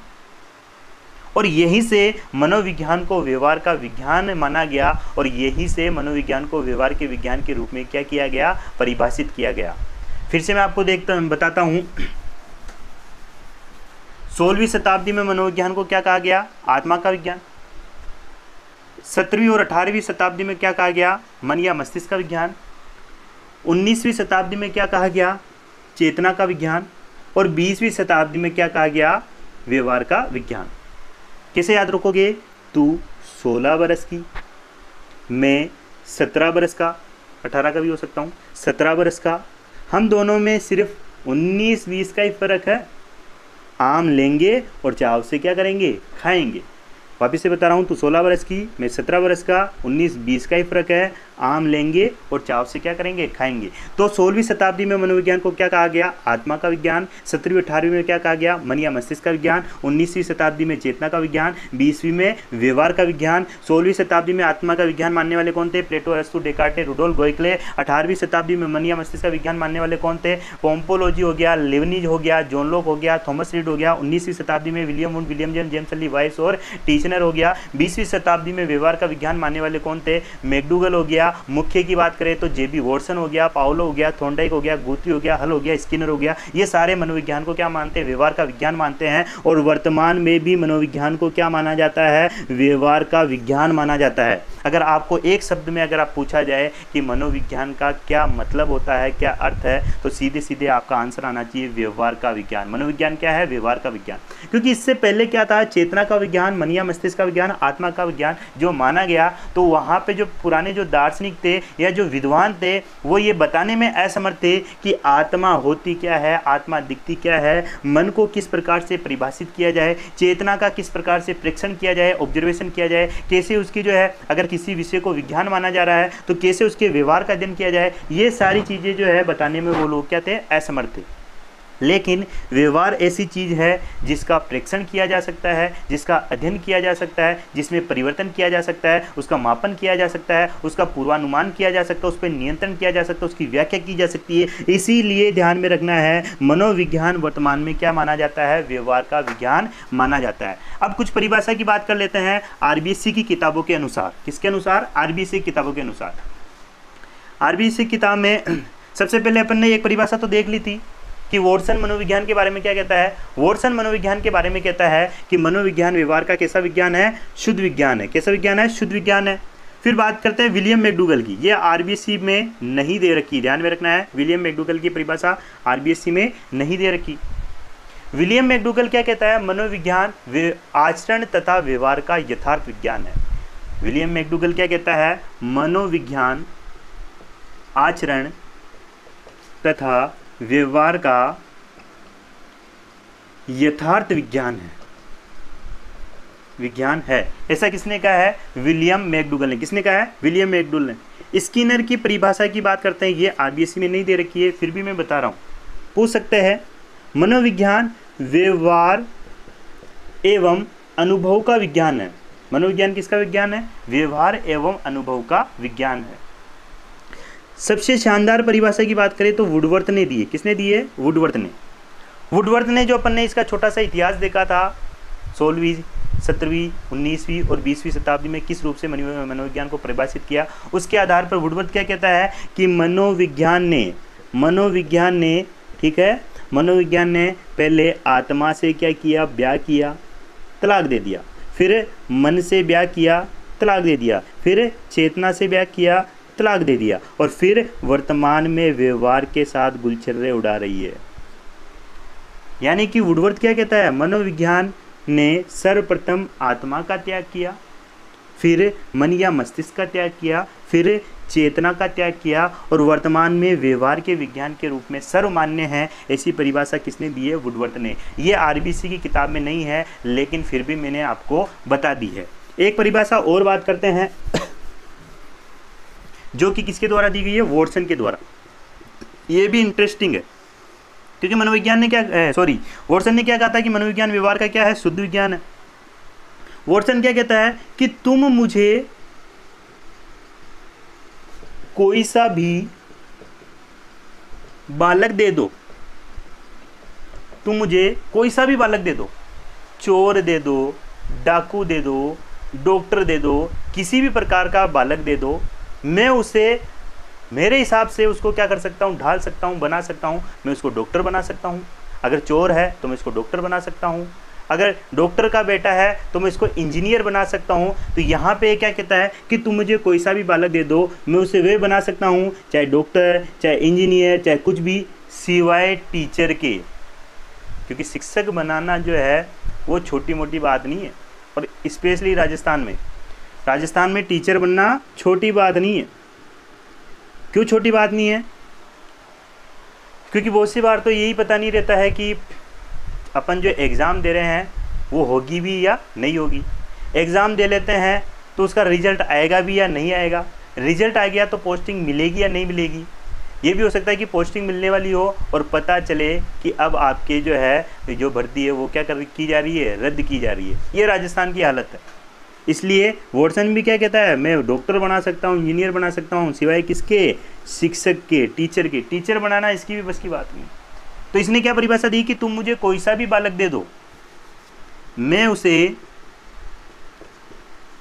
और यहीं से मनोविज्ञान को व्यवहार का विज्ञान माना गया, और यहीं से मनोविज्ञान को व्यवहार के विज्ञान के रूप में क्या किया गया, परिभाषित किया गया। फिर से मैं आपको बताता हूं, 16वीं शताब्दी में मनोविज्ञान को क्या कहा गया, आत्मा का विज्ञान। 17वीं और 18वीं शताब्दी में क्या कहा गया, मन या मस्तिष्क का विज्ञान। 19वीं शताब्दी में क्या कहा गया, चेतना का विज्ञान। और 20वीं शताब्दी में क्या कहा गया, व्यवहार का विज्ञान। कैसे याद रखोगे, तू 16 बरस की, मैं 17 बरस का, 18 का भी हो सकता हूँ, 17 बरस का, हम दोनों में सिर्फ 19-20 का ही फर्क है। आम लेंगे और चाव से क्या करेंगे, खाएंगे। वापिस से बता रहा हूँ, तू 16 बरस की, मैं 17 बरस का, 19-20 का ही फर्क है। आम लेंगे और चाव से क्या करेंगे, खाएंगे। तो 16वीं शताब्दी में मनोविज्ञान को क्या कहा गया, आत्मा का विज्ञान। 17वीं 18वीं में क्या कहा गया, मन या मस्तिष्क का विज्ञान। 19वीं शताब्दी में चेतना का विज्ञान। 20वीं में व्यवहार का विज्ञान। 16वीं शताब्दी में आत्मा का विज्ञान मानने वाले कौन थे, प्लेटो, अरस्तु, डेकार्टे, रुडोल्फ गोइकले। 18वीं शताब्दी में मन या मस्तिष्क का विज्ञान मानने वाले कौन थे, पोम्पोलॉजी हो गया, लेवनिज हो गया, जॉन लॉक हो गया, थॉमस रीड हो गया। 19वीं शताब्दी में William Wundt, William James, James ली वाइस और टी स्किनर हो गया। 20वीं शताब्दी में व्यवहार का विज्ञान मानने वाले कौन थे? मैकडूगल हो गया। मुख्य की बात करें तो जेबी वॉटसन हो गया, पाउलो हो गया, थॉर्नडाइक हो गया, गुथरी हो गया, हल हो गया, स्किनर हो गया। ये सारे मनोविज्ञान को क्या मानते हैं? व्यवहार का विज्ञान मानते हैं। और वर्तमान में भी मनोविज्ञान को क्या माना जाता है? व्यवहार का विज्ञान माना जाता है। अगर आपको एक शब्द में अगर आप पूछा जाए कि मनोविज्ञान का क्या मतलब होता है, क्या अर्थ है, तो सीधे सीधे आपका आंसर आना चाहिए व्यवहार का विज्ञान। मनोविज्ञान क्या है? व्यवहार का विज्ञान। क्योंकि इससे पहले क्या था? चेतना का विज्ञान, मन या मस्तिष्क का विज्ञान, आत्मा का विज्ञान जो माना गया, तो वहाँ पे जो पुराने जो दार्शनिक थे या जो विद्वान थे वो ये बताने में असमर्थ थे कि आत्मा होती क्या है, आत्मा दिखती क्या है, मन को किस प्रकार से परिभाषित किया जाए, चेतना का किस प्रकार से परीक्षण किया जाए, ऑब्जर्वेशन किया जाए, कैसे उसकी जो है अगर किसी विषय को विज्ञान माना जा रहा है तो कैसे उसके व्यवहार का अध्ययन किया जाए। ये सारी चीज़ें जो है बताने में वो लोग क्या थे? असमर्थ थे। लेकिन व्यवहार ऐसी चीज़ है जिसका परीक्षण किया जा सकता है, जिसका अध्ययन किया जा सकता है, जिसमें परिवर्तन किया जा सकता है, उसका मापन किया जा सकता है, उसका पूर्वानुमान किया जा सकता है, उस पर नियंत्रण किया जा सकता है, उसकी व्याख्या की जा सकती है। इसीलिए ध्यान में रखना है मनोविज्ञान वर्तमान में क्या माना जाता है? व्यवहार का विज्ञान माना जाता है। अब कुछ परिभाषा की बात कर लेते हैं आरबीएससी की किताबों के अनुसार। किसके अनुसार? आरबीएससी किताबों के अनुसार। आरबीएससी किताब में सबसे पहले अपन ने एक परिभाषा तो देख ली थी कि वॉटसन मनोविज्ञान के बारे में क्या कहता है। वॉटसन मनोविज्ञान के बारे में कहता है कि मनोविज्ञान व्यवहार का कैसा विज्ञान है? शुद्ध विज्ञान है। कैसा विज्ञान है? शुद्ध विज्ञान है। फिर बात करते हैं विलियम मैकडूगल की। ये आरबीएससी में नहीं दे रखी, ध्यान में रखना है। विलियम मैकडूगल की परिभाषा आरबीएससी में नहीं दे रखी। विलियम मैकडूगल क्या कहता है? मनोविज्ञान आचरण तथा व्यवहार का यथार्थ विज्ञान है। विलियम मैकडूगल क्या कहता है? मनोविज्ञान आचरण तथा व्यवहार का यथार्थ विज्ञान है। ऐसा किसने कहा है? विलियम मैकडूगल ने। किसने कहा है? विलियम मैकडूगल ने। स्किनर की परिभाषा की बात करते हैं, ये आरबीएससी में नहीं दे रखी है, फिर भी मैं बता रहा हूँ, पूछ सकते हैं। मनोविज्ञान व्यवहार एवं अनुभव का विज्ञान है। मनोविज्ञान किसका विज्ञान है? व्यवहार एवं अनुभव का विज्ञान है। सबसे शानदार परिभाषा की बात करें तो वुडवर्थ ने दी है। किसने दी है? वुडवर्थ ने जो अपन ने इसका छोटा सा इतिहास देखा था 16वीं 17वीं 19वीं और 20वीं शताब्दी में किस रूप से मनोविज्ञान को परिभाषित किया, उसके आधार पर वुडवर्थ क्या कहता है कि मनोविज्ञान ने ठीक है, मनोविज्ञान ने पहले आत्मा से क्या किया? ब्याह किया, तलाक दे दिया। फिर मन से ब्याह किया, तलाक दे दिया। फिर चेतना से ब्याह किया, तलाक दे दिया। और फिर वर्तमान में व्यवहार के साथ गुलछर्रे उड़ा रही है। यानी कि वुडवर्थ क्या कहता है? मनोविज्ञान ने सर्वप्रथम आत्मा का त्याग किया, फिर मन या मस्तिष्क का त्याग किया, फिर चेतना का त्याग किया और वर्तमान में व्यवहार के विज्ञान के रूप में सर्वमान्य है। ऐसी परिभाषा किसने दी है? वुडवर्थ ने। ये आरबीएससी की किताब में नहीं है, लेकिन फिर भी मैंने आपको बता दी है। एक परिभाषा और बात करते हैं जो कि किसके द्वारा दी गई है? वॉटसन के द्वारा। ये भी इंटरेस्टिंग है क्योंकि मनोविज्ञान ने क्या वॉटसन ने क्या कहा था कि मनोविज्ञान व्यवहार का क्या है? शुद्ध विज्ञान है। वॉटसन क्या कहता है कि तुम मुझे कोई सा भी बालक दे दो, तुम मुझे कोई सा भी बालक दे दो, चोर दे दो, डाकू दे दो, डॉक्टर दे दो, किसी भी प्रकार का बालक दे दो, मैं उसे मेरे हिसाब से उसको क्या कर सकता हूँ? ढाल सकता हूँ, बना सकता हूँ। मैं उसको डॉक्टर बना सकता हूँ। अगर चोर है तो मैं इसको डॉक्टर बना सकता हूँ। अगर डॉक्टर का बेटा है तो मैं इसको इंजीनियर बना सकता हूँ। तो यहाँ पे क्या कहता है कि तुम मुझे कोई सा भी बालक दे दो, मैं उसे वे बना सकता हूँ, चाहे डॉक्टर, चाहे इंजीनियर, चाहे कुछ भी, सिवाय टीचर के। क्योंकि शिक्षक बनाना जो है वो छोटी मोटी बात नहीं है। और स्पेशली राजस्थान में टीचर बनना छोटी बात नहीं है। क्यों छोटी बात नहीं है? क्योंकि बहुत सी बार तो यही पता नहीं रहता है कि अपन जो एग्ज़ाम दे रहे हैं वो होगी भी या नहीं होगी। एग्ज़ाम दे लेते हैं तो उसका रिजल्ट आएगा भी या नहीं आएगा। रिजल्ट आ गया तो पोस्टिंग मिलेगी या नहीं मिलेगी। ये भी हो सकता है कि पोस्टिंग मिलने वाली हो और पता चले कि अब आपके जो भर्ती है वो क्या की जा रही है? रद्द की जा रही है। ये राजस्थान की हालत है। इसलिए वॉटसन भी क्या कहता है? मैं डॉक्टर बना सकता हूँ, इंजीनियर बना सकता हूँ, सिवाय किसके? शिक्षक के, टीचर के। टीचर बनाना इसकी भी बस की बात नहीं। तो इसने क्या परिभाषा दी कि तुम मुझे कोई सा भी बालक दे दो, मैं उसे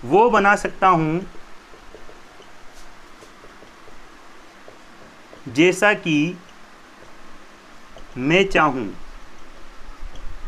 वो बना सकता हूं जैसा कि मैं चाहूं,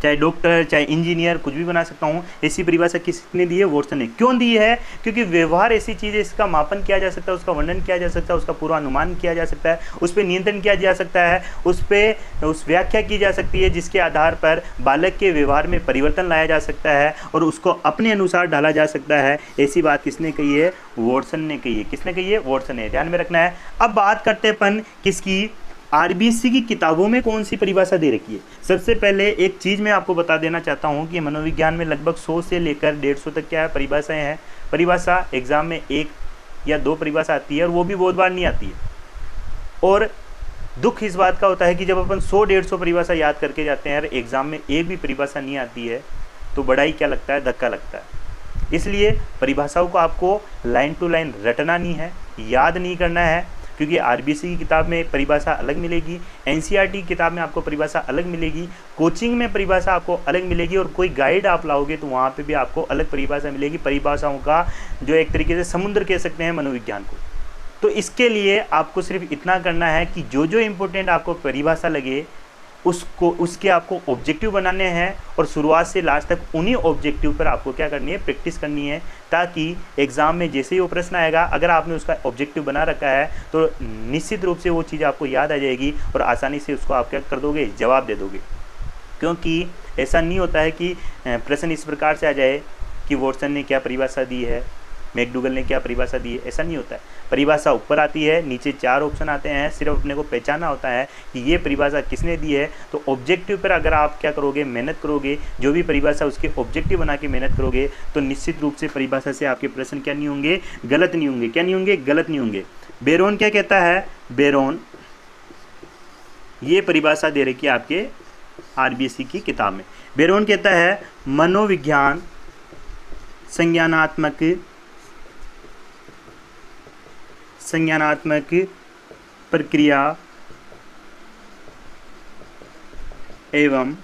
चाहे डॉक्टर चाहे इंजीनियर कुछ भी बना सकता हूँ। ऐसी परिभाषा किसने दी है? वॉटसन ने। क्यों दी है? क्योंकि व्यवहार ऐसी चीज़ है, इसका मापन किया जा सकता है, उसका वर्णन किया जा सकता है, उसका पूर्वानुमान किया जा सकता है, उस पर नियंत्रण किया जा सकता है, उस व्याख्या की जा सकती है जिसके आधार पर बालक के व्यवहार में परिवर्तन लाया जा सकता है और उसको अपने अनुसार ढाला जा सकता है। ऐसी बात किसने कही है? वॉटसन ने कही है। किसने कही है? वॉटसन ने। ध्यान में रखना है। अब बात करते अपन किसकी? आरबीएससी की किताबों में कौन सी परिभाषा दे रखी है। सबसे पहले एक चीज़ मैं आपको बता देना चाहता हूँ कि मनोविज्ञान में लगभग 100 से लेकर 150 तक क्या है परिभाषाएं हैं। परिभाषा एग्जाम में 1 या 2 परिभाषा आती है और वो भी बहुत बार नहीं आती है। और दुख इस बात का होता है कि जब अपन 100-150 परिभाषा याद करके जाते हैं और एग्जाम में एक भी परिभाषा नहीं आती है तो बड़ा ही क्या लगता है? धक्का लगता है। इसलिए परिभाषाओं को आपको लाइन टू लाइन रटना नहीं है, याद नहीं करना है, क्योंकि आरबीएससी की किताब में परिभाषा अलग मिलेगी, एनसीईआरटी की किताब में आपको परिभाषा अलग मिलेगी, कोचिंग में परिभाषा आपको अलग मिलेगी और कोई गाइड आप लाओगे तो वहाँ पे भी आपको अलग परिभाषा मिलेगी। परिभाषाओं का जो एक तरीके से समुद्र कह सकते हैं मनोविज्ञान को। तो इसके लिए आपको सिर्फ इतना करना है कि जो जो इम्पोर्टेंट आपको परिभाषा लगे उसके आपको ऑब्जेक्टिव बनाने हैं और शुरुआत से लास्ट तक उन्हीं ऑब्जेक्टिव पर आपको क्या करनी है? प्रैक्टिस करनी है, ताकि एग्ज़ाम में जैसे ही वो प्रश्न आएगा अगर आपने उसका ऑब्जेक्टिव बना रखा है तो निश्चित रूप से वो चीज़ आपको याद आ जाएगी और आसानी से उसको आप क्या कर दोगे? जवाब दे दोगे। क्योंकि ऐसा नहीं होता है कि प्रश्न इस प्रकार से आ जाए कि वॉटसन ने क्या परिभाषा दी है, मैकडूगल ने क्या परिभाषा दी है, ऐसा नहीं होता है। परिभाषा ऊपर आती है, नीचे 4 ऑप्शन आते हैं, सिर्फ अपने को पहचाना होता है कि ये परिभाषा किसने दी है। तो ऑब्जेक्टिव पर अगर आप क्या करोगे? मेहनत करोगे, जो भी परिभाषा उसके ऑब्जेक्टिव बना के मेहनत करोगे तो निश्चित रूप से परिभाषा से आपके प्रश्न क्या नहीं होंगे? गलत नहीं होंगे। क्या नहीं होंगे? गलत नहीं होंगे। बेरोन क्या कहता है? बेरोन ये परिभाषा दे रखी है आपके आरबीएससी की किताब में। बेरोन कहता है मनोविज्ञान संज्ञानात्मक प्रक्रिया एवं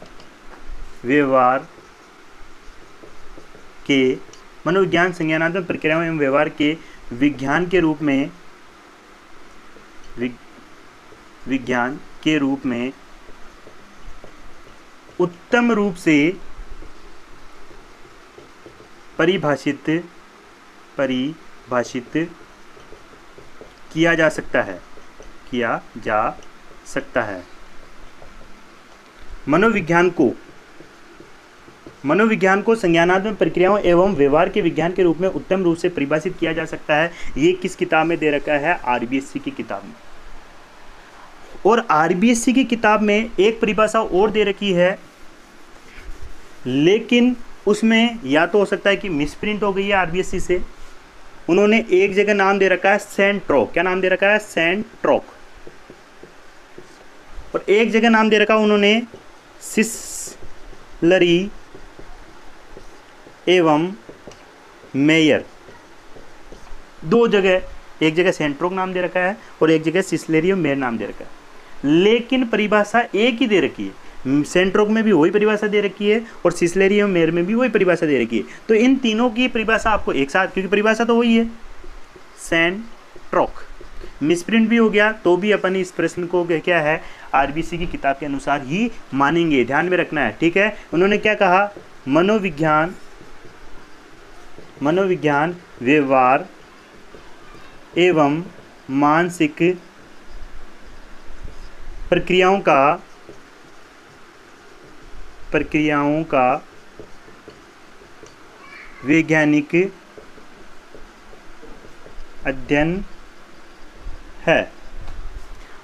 व्यवहार के मनोविज्ञान संज्ञानात्मक प्रक्रियाओं एवं व्यवहार के विज्ञान के रूप में उत्तम रूप से परिभाषित किया जा सकता है। मनोविज्ञान को संज्ञानात्मक प्रक्रियाओं एवं व्यवहार के विज्ञान के रूप में उत्तम रूप से परिभाषित किया जा सकता है। ये किस किताब में दे रखा है? आरबीएससी की किताब में। और आरबीएससी की किताब में एक परिभाषा और दे रखी है, लेकिन उसमें या तो हो सकता है कि मिसप्रिंट हो गई है आरबीएससी से। उन्होंने एक जगह नाम दे रखा है सेंट्रोक। क्या नाम दे रखा है? सेंट्रोक। और एक जगह नाम दे रखा उन्होंने सिसलरी एवं मेयर। 2 जगह, एक जगह सेंट्रोक नाम दे रखा है और एक जगह सिसलरी एवं मेयर नाम दे रखा है, लेकिन परिभाषा एक ही दे रखी है। सेंट्रोक में भी वही परिभाषा दे रखी है और सिसलरी एवं मेयर में भी वही परिभाषा दे रखी है। तो इन तीनों की परिभाषा आपको एक साथ, क्योंकि परिभाषा तो वही है सेंट्रोक। मिसप्रिंट भी हो गया तो भी अपन इस प्रश्न को क्या है? आरबीएससी की किताब के अनुसार ही मानेंगे। ध्यान में रखना है, ठीक है। उन्होंने क्या कहा? मनोविज्ञान व्यवहार एवं मानसिक प्रक्रियाओं का वैज्ञानिक अध्ययन है।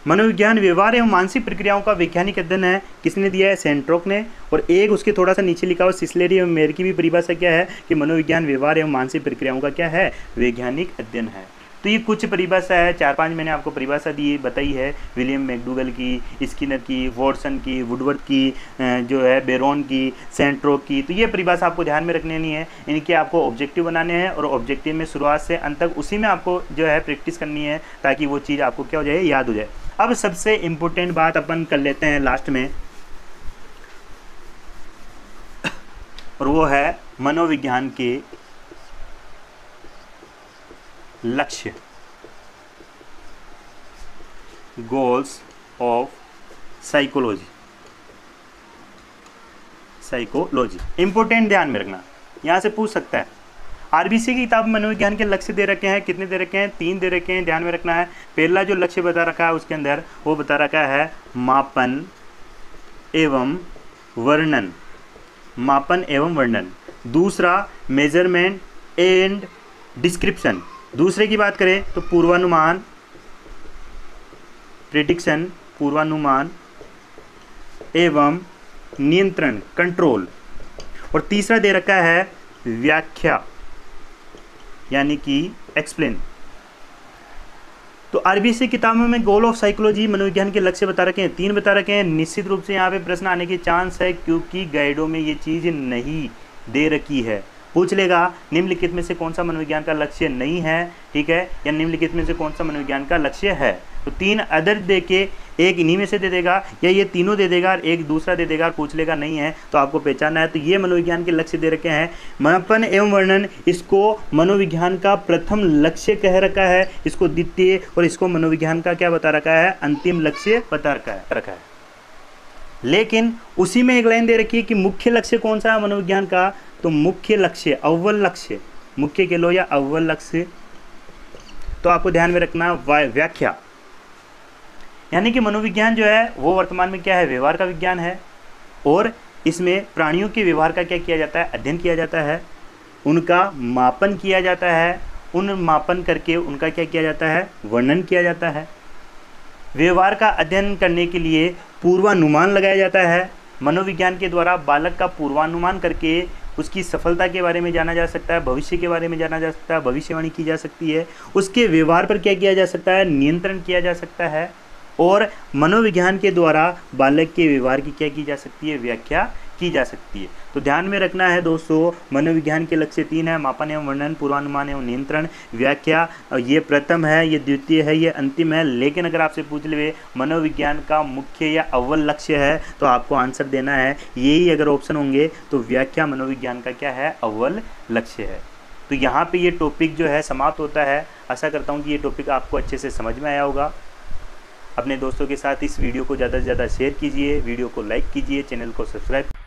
मनोविज्ञान व्यवहार एवं मानसिक प्रक्रियाओं का वैज्ञानिक अध्ययन है। किसने दिया है? सेंट्रोक ने। और एक उसके थोड़ा सा नीचे लिखा हुआ सिसलरी एवं मेयर की भी परिभाषा क्या है कि मनोविज्ञान व्यवहार एवं मानसिक प्रक्रियाओं का क्या है? वैज्ञानिक अध्ययन है। तो ये कुछ परिभाषा है, 4-5 मैंने आपको परिभाषा बताई है। विलियम मैकडूगल की, स्किनर की, वॉटसन की, वुडवर्थ की, जो है बेरोन की, सेंट्रोक की। तो ये परिभाषा आपको ध्यान में रखने नहीं है, इनके आपको ऑब्जेक्टिव बनाने हैं और ऑब्जेक्टिव में शुरुआत से अंत तक उसी में आपको जो है प्रैक्टिस करनी है, ताकि वो चीज़ आपको क्या हो जाए? याद हो जाए। अब सबसे इम्पोर्टेंट बात अपन कर लेते हैं लास्ट में, और वो है मनोविज्ञान के लक्ष्य, goals of psychology, psychology important, ध्यान में रखना, यहाँ से पूछ सकता है। आरबीसी की किताब में मनोविज्ञान के लक्ष्य दे रखे हैं, कितने दे रखे हैं? 3 दे रखे हैं, ध्यान में रखना है। पहला जो लक्ष्य बता रखा है उसके अंदर वो बता रखा है मापन एवं वर्णन, मापन एवं वर्णन। दूसरा मेजरमेंट एंड डिस्क्रिप्शन। दूसरे की बात करें तो पूर्वानुमान, प्रेडिक्शन, पूर्वानुमान एवं नियंत्रण, कंट्रोल। और तीसरा दे रखा है व्याख्या, यानी कि एक्सप्लेन। तो आरबीसी किताबों में गोल ऑफ साइकोलॉजी मनोविज्ञान के लक्ष्य बता रखे हैं, 3 बता रखे हैं। निश्चित रूप से यहाँ पे प्रश्न आने के चांस है, क्योंकि गाइडों में ये चीज़ नहीं दे रखी है। पूछ लेगा निम्नलिखित में से कौन सा मनोविज्ञान का लक्ष्य नहीं है, ठीक है, या निम्नलिखित में से कौन सा मनोविज्ञान का लक्ष्य है। तो 3 अदर दे के एक इन्हीं में से दे देगा, या ये तीनों दे देगा और एक दूसरा दे देगा और पूछ लेगा नहीं है तो आपको पहचानना है। तो ये मनोविज्ञान के लक्ष्य दे रखे हैं। मापन एवं वर्णन, इसको मनोविज्ञान का प्रथम लक्ष्य कह रखा है, इसको द्वितीय, और इसको मनोविज्ञान का क्या बता रखा है? अंतिम लक्ष्य बता रखा है। लेकिन उसी में एक लाइन दे रखी है कि मुख्य लक्ष्य कौन सा है मनोविज्ञान का। तो मुख्य लक्ष्य, अव्वल लक्ष्य, मुख्य कह लो या अव्वल लक्ष्य, तो आपको ध्यान में रखना व्याख्या, यानी कि मनोविज्ञान जो है वो वर्तमान में क्या है? व्यवहार का विज्ञान है, और इसमें प्राणियों के व्यवहार का क्या किया जाता है? अध्ययन किया जाता है, उनका मापन किया जाता है, उन मापन करके उनका क्या किया जाता है? वर्णन किया जाता है। व्यवहार का अध्ययन करने के लिए पूर्वानुमान लगाया जाता है। मनोविज्ञान के द्वारा बालक का पूर्वानुमान करके उसकी सफलता के बारे में जाना जा सकता है, भविष्य के बारे में जाना जा सकता है, भविष्यवाणी की जा सकती है, उसके व्यवहार पर क्या किया जा सकता है? नियंत्रण किया जा सकता है। और मनोविज्ञान के द्वारा बालक के व्यवहार की क्या की जा सकती है? व्याख्या की जा सकती है। तो ध्यान में रखना है दोस्तों, मनोविज्ञान के लक्ष्य 3 है, मापन एवं वर्णन, पूर्वानुमान एवं नियंत्रण, व्याख्या। ये प्रथम है, ये द्वितीय है, ये अंतिम है। लेकिन अगर आपसे पूछ ले मनोविज्ञान का मुख्य या अव्वल लक्ष्य है, तो आपको आंसर देना है यही। अगर ऑप्शन होंगे तो व्याख्या मनोविज्ञान का क्या है? अव्वल लक्ष्य है। तो यहाँ पे ये टॉपिक जो है समाप्त होता है। आशा करता हूँ कि ये टॉपिक आपको अच्छे से समझ में आया होगा। अपने दोस्तों के साथ इस वीडियो को ज़्यादा से ज़्यादा शेयर कीजिए, वीडियो को लाइक कीजिए, चैनल को सब्सक्राइब